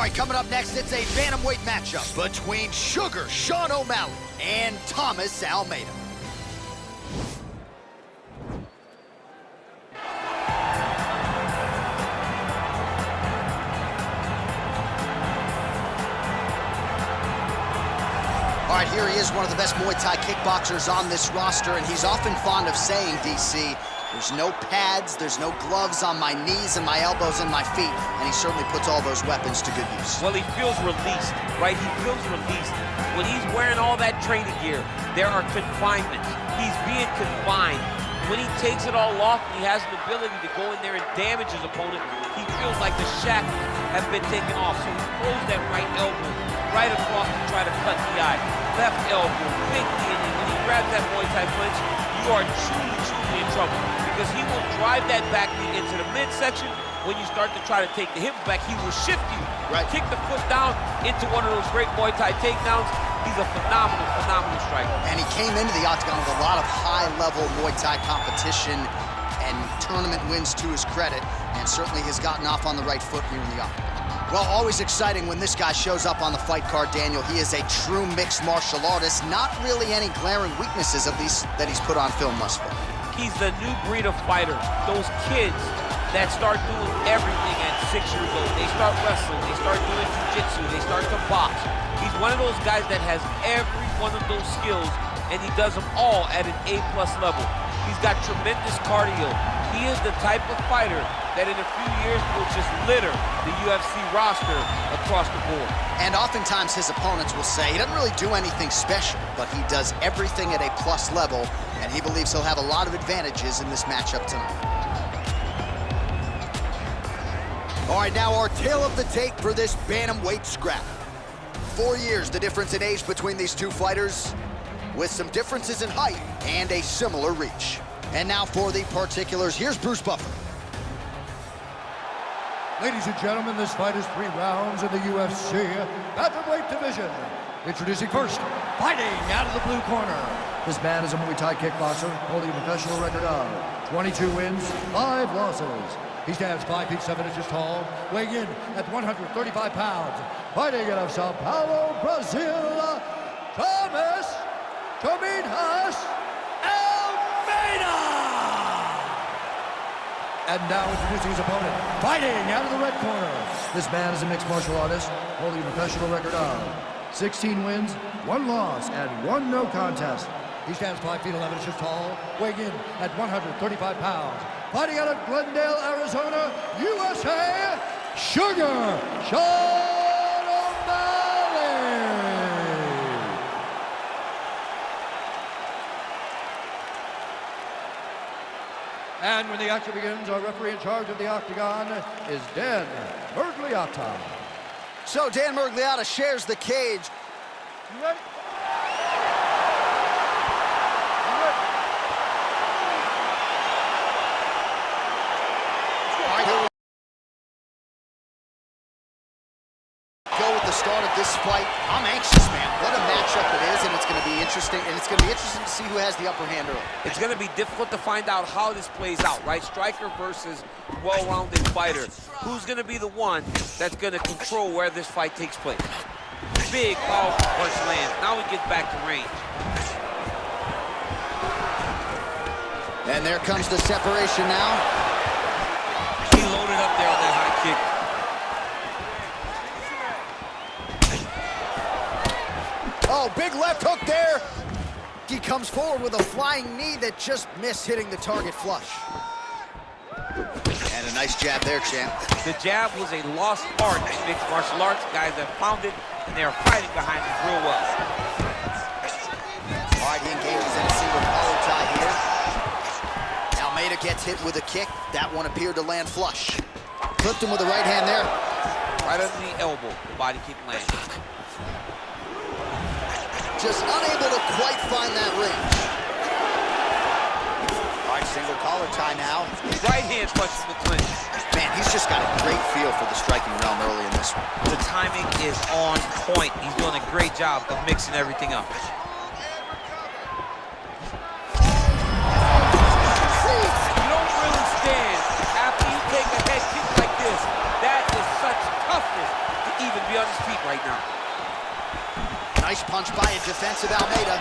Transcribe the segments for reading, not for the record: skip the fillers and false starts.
right, coming up next, it's a bantamweight matchup between Sugar Sean O'Malley and Thomas Almeida. All right, here he is, one of the best Muay Thai kickboxers on this roster, and he's often fond of saying, DC, there's no pads, there's no gloves on my knees and my elbows and my feet, and he certainly puts all those weapons to good use. Well, he feels released, right? He feels released. When he's wearing all that training gear, there are confinements. He's being confined. When he takes it all off and he has an ability to go in there and damage his opponent, he feels like the shackles have been taken off. So he throws that right elbow right across to try to cut the eye. Left elbow, big knee, and when he grabs that Muay Thai punch, you are truly in trouble, because he will drive that back knee into the midsection. When you start to try to take the hips back, he will shift you, right? Kick the foot down into one of those great Muay Thai takedowns. He's a phenomenal striker. And he came into the octagon with a lot of high-level Muay Thai competition and tournament wins to his credit, and certainly has gotten off on the right foot here in the octagon. Well, always exciting when this guy shows up on the fight card, Daniel. He is a true mixed martial artist. Not really any glaring weaknesses, at least, that he's put on film thus far. He's the new breed of fighter. Those kids that start doing everything at 6 years old. They start wrestling, they start doing jiu-jitsu, they start to box. He's one of those guys that has every one of those skills, and he does them all at an A+ level. He's got tremendous cardio. He is the type of fighter that in a few years will just litter the UFC roster across the board. And oftentimes his opponents will say he doesn't really do anything special, but he does everything at a plus level, and he believes he'll have a lot of advantages in this matchup tonight. All right, now our tale of the tape for this bantamweight scrap. 4 years, the difference in age between these two fighters, with some differences in height and a similar reach. And now for the particulars, here's Bruce Buffer. Ladies and gentlemen, this fight is 3 rounds in the UFC bantamweight division. Introducing first, fighting out of the blue corner. This man is a Muay Thai kickboxer holding a professional record of 22 wins, 5 losses. He stands 5 feet 7 inches tall, weighing in at 135 pounds. Fighting out of Sao Paulo, Brazil, Thomas Almeida! And now introducing his opponent, fighting out of the red corner. This man is a mixed martial artist, holding a professional record of 16 wins, 1 loss, and 1 no contest. He stands 5 feet 11 inches tall, weighing in at 135 pounds. Fighting out of Glendale, Arizona, USA, Sugar Sean O'Malley. And when the action begins, our referee in charge of the octagon is Dan Mergliata. So Dan Mergliata shares the cage. You ready? The start of this fight, I'm anxious, man. What a matchup it is, and it's going to be interesting. And it's going to be interesting to see who has the upper hand early. It's going to be difficult to find out how this plays out, right? Striker versus well-rounded fighter. Who's going to be the one that's going to control where this fight takes place? Big, powerful punch lands. Now we get back to range. And there comes the separation now. He loaded up there on that high kick. Oh, big left hook there. He comes forward with a flying knee that just missed hitting the target flush. And a nice jab there, champ. The jab was a lost art in mixed martial arts. Guys have found it, and they are fighting behind it real well. All right, he engages in a single collar tie here. Almeida gets hit with a kick. That one appeared to land flush. Clipped him with the right hand there. Right under the elbow, the body kick lands. Just unable to quite find that range. All right, single collar tie now. Right hand punch from the clinch. Man, he's just got a great feel for the striking realm early in this one. The timing is on point. He's doing a great job of mixing everything up. You don't really stand after you take a head kick like this. That is such toughness to even Nice punch by a defensive Almeida.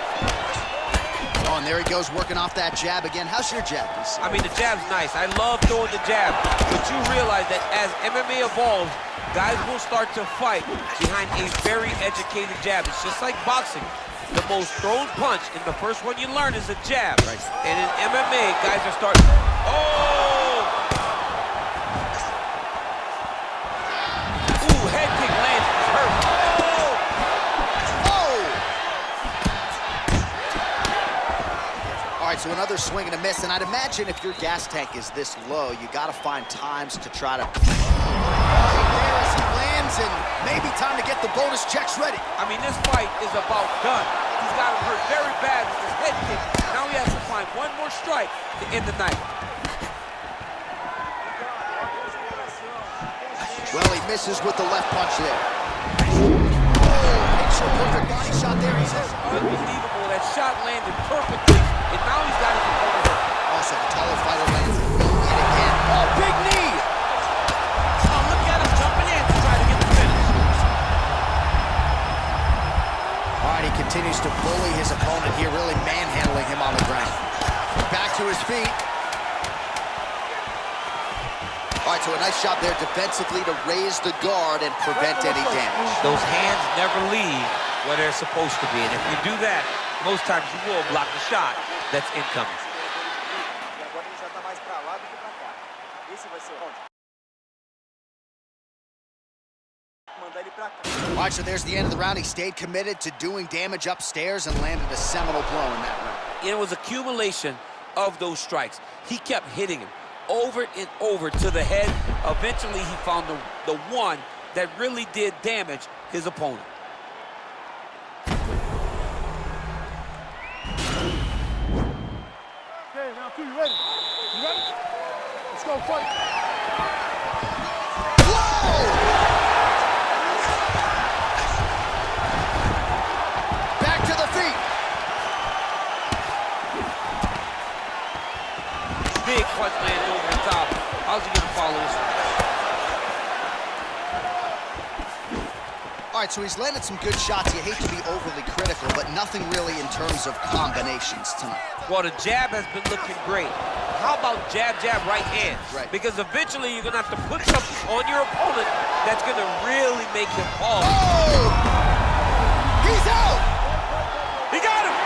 Oh, and there he goes, working off that jab again. How's your jab, DC? I mean, the jab's nice. I love throwing the jab. But you realize that as MMA evolves, guys will start to fight behind a very educated jab. It's just like boxing. The most thrown punch, and the first one you learn is a jab. Right. And in MMA, guys are starting... Oh! Ooh, head kick lands. It's hurt. All right, so another swing and a miss, and I'd imagine if your gas tank is this low, you got to find times to try to... There as he lands, and maybe time to get the bonus checks ready. I mean, this fight is about done. He's got him hurt very bad with his head kick. Now he has to find one more strike to end the night. Well, he misses with the left punch there. Picture perfect body shot there. He's hit. Unbelievable. That shot landed perfectly, and now he's got his opponent hurt. Also, the taller fighter lands it again. Oh, big knee! Oh, look at him jumping in to try to get the finish. All right, he continues to bully his opponent here, really manhandling him on the ground. Back to his feet. All right, so a nice shot there defensively to raise the guard and prevent any damage. Those hands never leave where they're supposed to be, and if you do that, most times you will block the shot that's incoming. All right, so there's the end of the round. He stayed committed to doing damage upstairs and landed a seminal blow in that round. It was accumulation of those strikes. He kept hitting him over and over to the head. Eventually, he found the one that really did damage his opponent. Okay, round two, you ready? You ready? Let's go, fight. Whoa! Back to the feet. Big punch lands over the top. How's he gonna follow this one? All right, so he's landed some good shots. You hate to be overly critical, but nothing really in terms of combinations tonight. Well, the jab has been looking great. How about jab, jab, right hand? Right. Because eventually you're gonna have to put something on your opponent that's gonna really make him pause. Oh! He's out! He got him!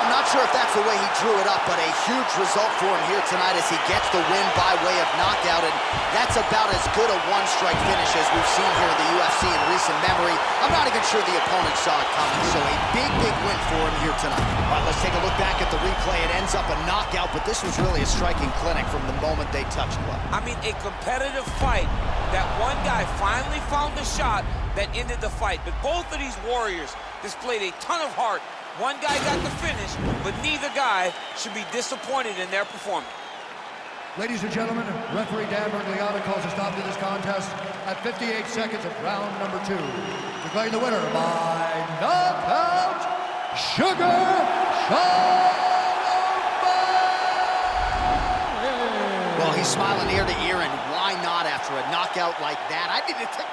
I'm not sure if that's the way he drew it up, but a huge result for him here tonight as he gets the win by way of knockout, and that's about as good a one-strike finish as we've seen here in the UFC in recent memory. I'm not even sure the opponent saw it coming, so a big, big win for him here tonight. All right, let's take a look back at the replay. It ends up a knockout, but this was really a striking clinic from the moment they touched blood. I mean, a competitive fight that one guy finally found the shot that ended the fight, but both of these warriors displayed a ton of heart. One guy got the finish, but neither guy should be disappointed in their performance. Ladies and gentlemen, referee Dan Bergliata calls a stop to this contest at 58 seconds of round number 2. Declaring the winner by knockout, Sugar Sean. Well, he's smiling ear to ear, and why not after a knockout like that? I need to take...